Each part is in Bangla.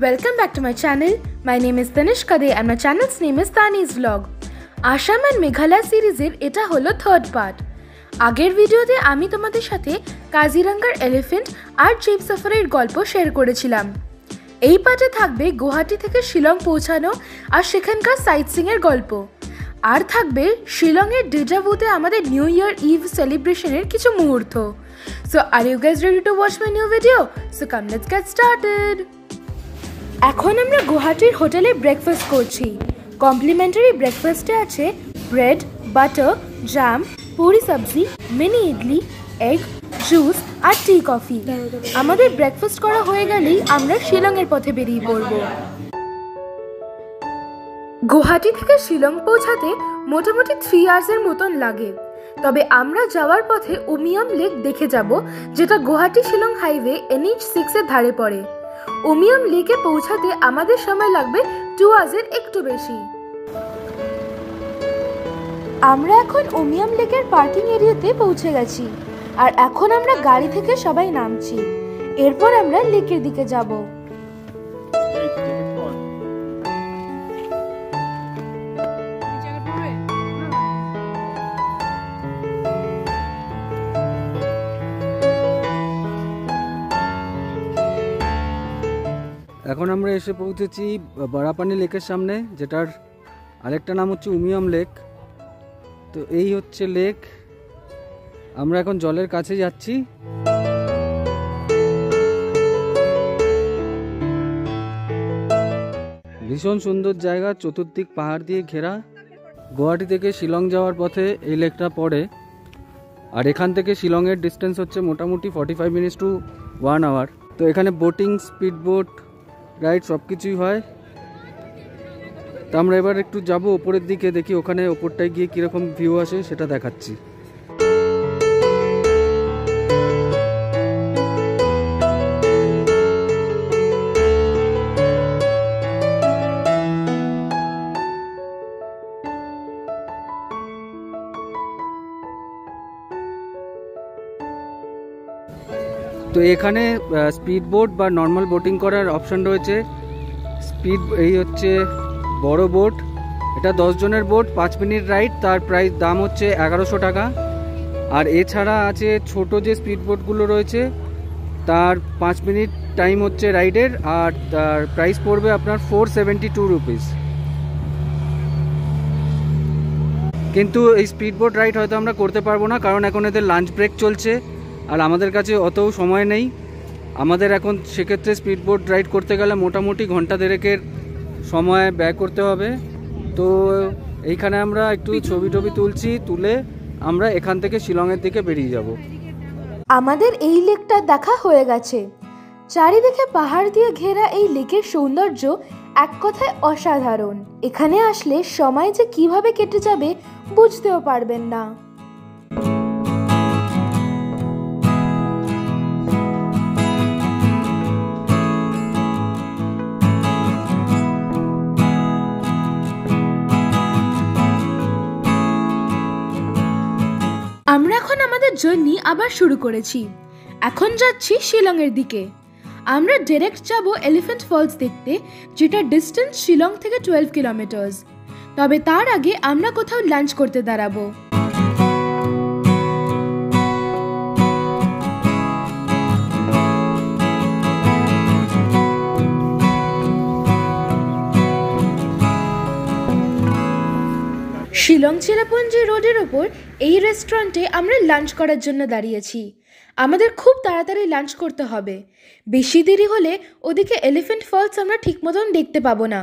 welcome back to my channel. My name is Tanishka De and my channel's name is Tani's Vlog. Assam and Meghalaya series-এর এটা হলো থার্ড পার্ট। আগের ভিডিওতে আমি তোমাদের সাথে কাজিরাঙ্গার এলিফ্যান্ট আর জিপ সাফারির গল্প শেয়ার করেছিলাম। এই পার্টে থাকবে গুয়াহাটি থেকে শিলং পৌঁছানো আর সেখানকার সাইটসিং এর গল্প। আর থাকবে শিলংয়ের ডেজাভুতে আমাদের নিউ ইয়ার ইভ সেলিব্রেশনের কিছু মুহূর্ত। So are you guys ready to watch my new video? So come let's get started. এখন আমরা গুয়াহাটির হোটেলে ব্রেকফাস্ট করছি। কমপ্লিমেন্টারি ব্রেকফাস্টে আছে ব্রেড, বাটার, জ্যাম, পুরি সবজি, মিনি ইডলি, এগ, জুস আর টি কফি। আমাদের ব্রেকফাস্ট করা হয়ে গেলেই আমরা শিলংয়ের পথে বেরিয়ে পড়ব। গুয়াহাটি থেকে শিলং পৌঁছাতে মোটামুটি 3 আওয়ার্সের মতন লাগে। তবে আমরা যাওয়ার পথে উমিয়াম লেক দেখে যাব, যেটা গুয়াহাটি শিলং হাইওয়ে NH6 এর ধারে পড়ে। উমিয়াম লেকে পৌঁছাতে আমাদের সময় লাগবে 2 আওয়ার্সের একটু বেশি। আমরা এখন উমিয়াম লেকের পার্কিং এরিয়াতে পৌঁছে গেছি আর এখন আমরা গাড়ি থেকে সবাই নামছি। এরপর আমরা লেকের দিকে যাব। এখন আমরা এসে পৌঁছেছি বারাপানি লেকের সামনে, যেটার আরেকটা নাম হচ্ছে উমিয়াম লেক। তো এই হচ্ছে লেক। আমরা এখন জলের কাছে যাচ্ছি। ভীষণ সুন্দর জায়গা, চতুর্দিক পাহাড় দিয়ে ঘেরা। গুয়াহাটি থেকে শিলং যাওয়ার পথে এই লেকটা পড়ে। আর এখান থেকে শিলংয়ের ডিস্টেন্স হচ্ছে মোটামুটি 45 মিনিটস টু 1 আওয়ার। তো এখানে বোটিং, স্পিড বোট রাইড সব কিছুই হয়। তো আমরা এবার একটু যাব ওপরের দিকে, দেখি ওখানে ওপরটায় গিয়ে কীরকম ভিউ আসে সেটা দেখাচ্ছি। তো এখানে স্পিড বোট বা নর্মাল বোটিং করার অপশন রয়েছে। স্পিড এই হচ্ছে বড় বোট, এটা 10 জনের বোট, 5 মিনিট রাইড, তার প্রাইস দাম হচ্ছে 1100 টাকা। আর এছাড়া আছে ছোট যে স্পিড বোটগুলো রয়েছে, তার 5 মিনিট টাইম হচ্ছে রাইডের, আর তার প্রাইস পড়বে আপনার 472 রুপিস। কিন্তু এই স্পিড বোট রাইড হয়তো আমরা করতে পারবো না, কারণ এখন এদের লাঞ্চ ব্রেক চলছে আর আমাদের কাছে অত সময় নেই। আমাদের এখন সেক্ষেত্রে স্পিড বোট রাইড করতে গেলে মোটামুটি ঘন্টা দেড়েকের সময় ব্যয় করতে হবে। তো এইখানে আমরা একটু ছবি তুলছি, তুলে আমরা এখান থেকে শিলংয়ের দিকে বেরিয়ে যাব। আমাদের এই লেকটা দেখা হয়ে গেছে। চারিদিকে পাহাড় দিয়ে ঘেরা এই লেকের সৌন্দর্য এক কথায় অসাধারণ। এখানে আসলে সময় যে কিভাবে কেটে যাবে বুঝতেও পারবেন না। আমরা এখন আমাদের জার্নি আবার শুরু করেছি। এখন যাচ্ছি শিলংয়ের দিকে। আমরা ডাইরেক্ট যাব এলিফ্যান্ট ফলস দেখতে, যেটা ডিস্টেন্স শিলং থেকে 12 কিলোমিটার। তবে তার আগে আমরা কোথাও লাঞ্চ করতে দাঁড়াবো। শিলং চেরাপুঞ্জি রোডের ওপর এই রেস্টুরেন্টে আমরা লাঞ্চ করার জন্য দাঁড়িয়েছি। আমাদের খুব তাড়াতাড়ি লাঞ্চ করতে হবে, বেশি দেরি হলে ওদিকে এলিফ্যান্ট ফলস আমরা ঠিক মতন দেখতে পাবো না।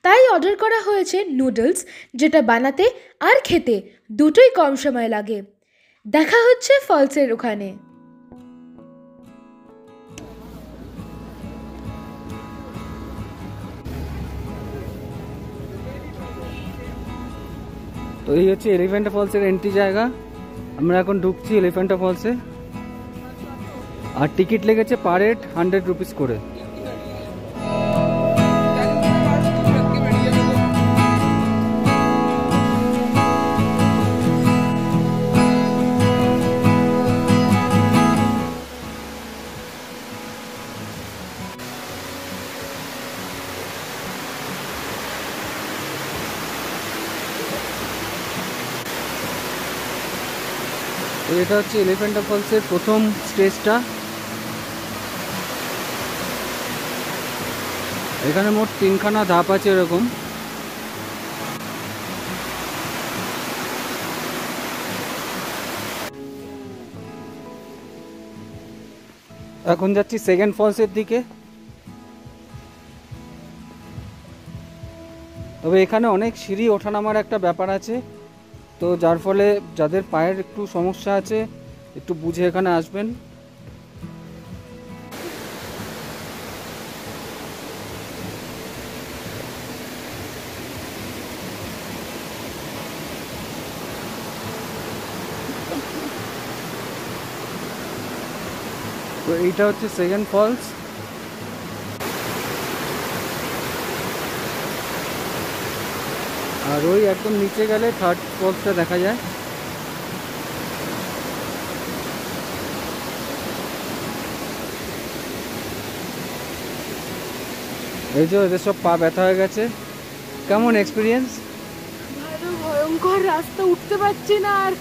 তাই অর্ডার করা হয়েছে নুডলস, যেটা বানাতে আর খেতে দুটোই কম সময় লাগে। দেখা হচ্ছে ফলসের ওখানে। তো এই হচ্ছে এলিফ্যান্টা ফলসের এন্ট্রি জায়গা। আমরা এখন ঢুকছি এলিফ্যান্টা ফলসে। আর টিকিট লেগেছে পার হেড 100 রুপিস করে। তো এটা হচ্ছে এলিফ্যান্টা ফলসের প্রথম স্টেজটা। এখানে মোট 3খানা ধাপ আছে এরকম। এখন যাচ্ছি সেকেন্ড ফলসের দিকে। তবে এখানে অনেক সিঁড়ি ওঠানামার একটা ব্যাপার আছে, তো যার ফলে যাদের পায়ের একটু সমস্যা আছে একটু বুঝে এখানে আসবেন। তো এইটা হচ্ছে সেকেন্ড ফলস। আর ওই একদম নিচে গেলে থার্ড ফলসটা দেখা যায়। এই যে এদের সব পা ব্যথা হয়ে গেছে। কেমন এক্সপিরিয়েন্স? ভালো, ভয়ঙ্কর রাস্তা, উঠতে পারছি না আর।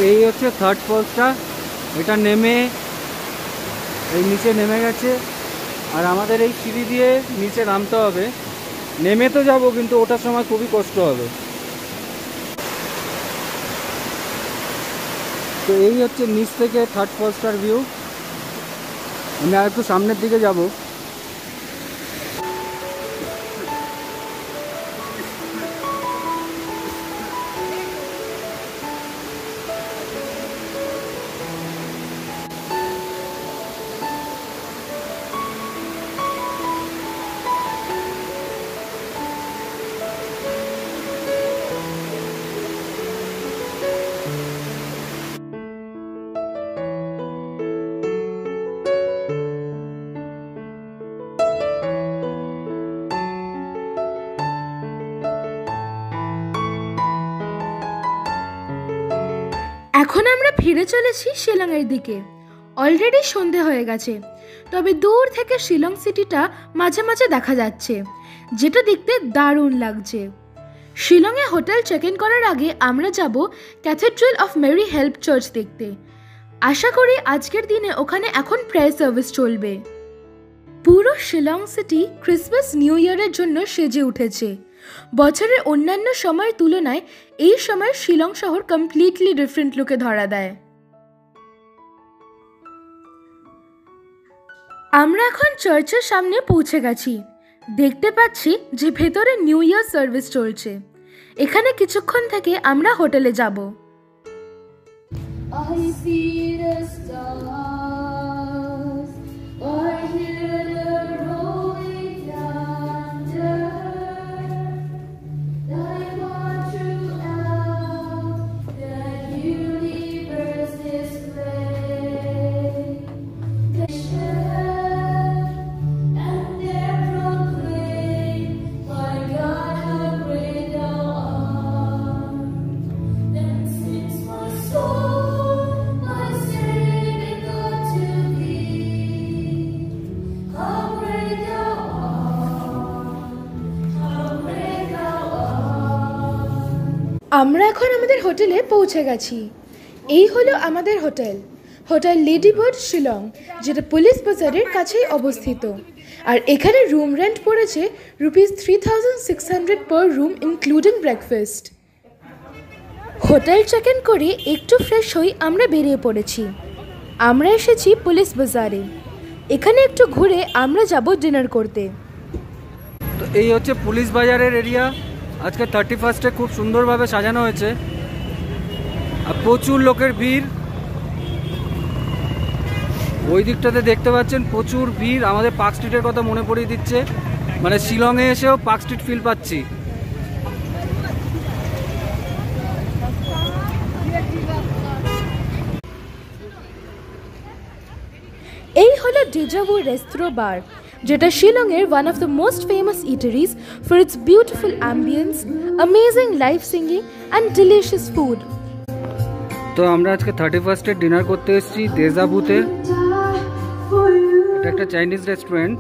এই হচ্ছে থার্ড ফলসটা। এটা নেমে এই নিচে নেমে গেছে, আর আমাদের এই সিঁড়ি দিয়ে নিচে নামতে হবে। নেমে তো যাব, কিন্তু ওঠার সময় খুবই কষ্ট হবে। তো এই হচ্ছে নিচ থেকে থার্ড ফলসটার ভিউ। আমি আর একটু সামনের দিকে যাব। এখন আমরা ফিরে চলেছি শিলংয়ের দিকে। অলরেডি সন্ধে হয়ে গেছে, তবে দূর থেকে শিলং সিটিটা মাঝে মাঝে দেখা যাচ্ছে, যেটা দেখতে দারুণ লাগছে। শিলংয়ে হোটেল চেক ইন করার আগে আমরা যাব cathedral of Mary help church দেখতে। আশা করি আজকের দিনে ওখানে এখন প্রেয়ার সার্ভিস চলবে। পুরো শিলং সিটি ক্রিসমাস নিউ ইয়ারের জন্য সেজে উঠেছে। বছরের অন্যান্য সময়ের তুলনায় এই সময় শিলং শহর কমপ্লিটলি ডিফারেন্ট লুকে ধরা দেয়। আমরা এখন চার্চের সামনে পৌঁছে গেছি। দেখতে পাচ্ছি যে ভেতরে নিউ ইয়ার সার্ভিস চলছে। এখানে কিছুক্ষণ থেকে আমরা হোটেলে যাব। আমরা এখন আমাদের হোটেলে পৌঁছে গেছি। এই হলো আমাদের hotel, hotel lady bird Shillong, যেটা পুলিশ বাজারের কাছেই অবস্থিত। আর এখানে রুম রেন্ট পড়েছে ₹3600 per room including breakfast. Hotel check in করে একটু ফ্রেশ হই আমরা বেরিয়ে পড়েছি। আমরা এসেছি পুলিশ বাজারে। এখানে একটু ঘুরে আমরা যাব ডিনার করতে। তো এই হচ্ছে পুলিশ বাজারের এরিয়া। আজকে 31-এ খুব সুন্দরভাবে সাজানো হয়েছে, আর প্রচুর লোকের ভিড়। ওই দিকটাতে দেখতে পাচ্ছেন প্রচুর ভিড়। আমাদের পার্ক স্ট্রিটের কথা মনে পড়িয়ে দিচ্ছে, মানে শিলংয়ে এসেও পার্ক স্ট্রিট ফিল পাচ্ছি। এই হলো ডেজাভু রেস্ট্রো বার, যেটা শিলংয়ের one of the most famous eateries for its beautiful ambience, amazing live singing and delicious food. তো আমরা আজকে 31-এ ডিনার করতে এসেছি ডেজাভুতে। এটা একটা চাইনিজ রেস্টুরেন্ট।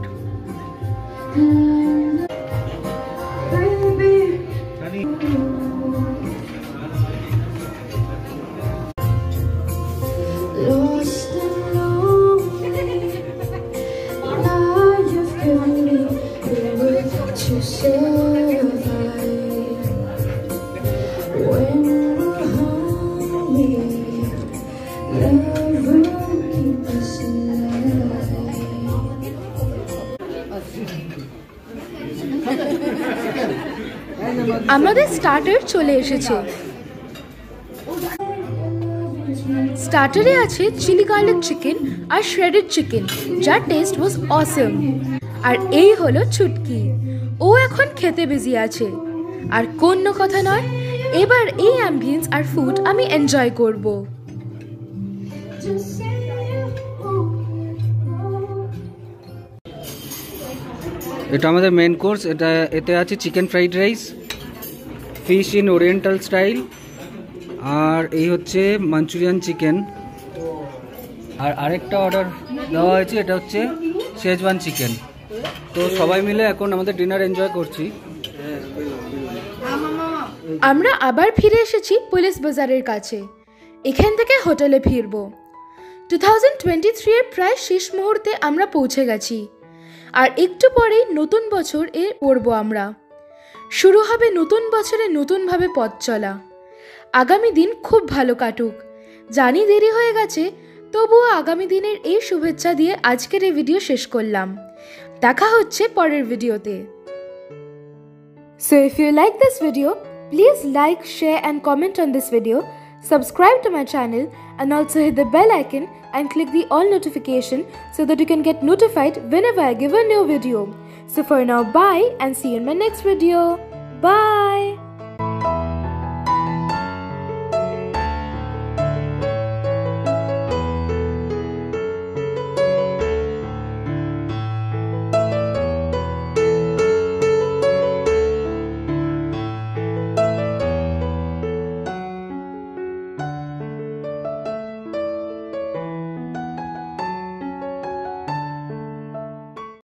আমাদের স্টার্টার চলে এসেছে। স্টার্টারে আছে চিলি গার্লিক চিকেন আর শ্রেডেড চিকেন, যার টেস্ট ওয়াজ অসম। আর এই হলো চুটকি, ও এখন খেতে বিজি আছে। আর কোনো কথা নয়, এবার এই অ্যাম্বিয়েন্স আর ফুড আমি এনজয় করব। এটা আমাদের মেন কোর্স। এতে আছে chicken fried rice, fish in oriental style, আর এই হচ্ছে মাঞ্চুরিয়ান চিকেন। আর আরেকটা অর্ডার দেওয়া হয়েছে, এটা হচ্ছে শেজওয়ান চিকেন। তো সবাই মিলে এখন আমাদের ডিনার এনজয় করছি। আমরা আবার ফিরে এসেছি পুলিশ বাজারের কাছে। এখান থেকে হোটেলে ফিরব। 2023 এর প্রায় শেষ মুহূর্তে আমরা পৌঁছে গেছি। আর একটু পরেই নতুন বছর পড়ব আমরা। শুরু হবে নতুন বছরে নতুনভাবে পথ চলা। আগামী দিন খুব ভালো কাটুক। জানি দেরি হয়ে গেছে, তবুও আগামী দিনের এই শুভেচ্ছা দিয়ে আজকের এই ভিডিও শেষ করলাম। দেখা হচ্ছে পরের ভিডিওতে। So if you like this video, please like, share and comment on this video. Subscribe to my channel and also hit the bell icon and click the all notification so that you can get notified whenever I give a new video. So for now, bye and see you in my next video. Bye.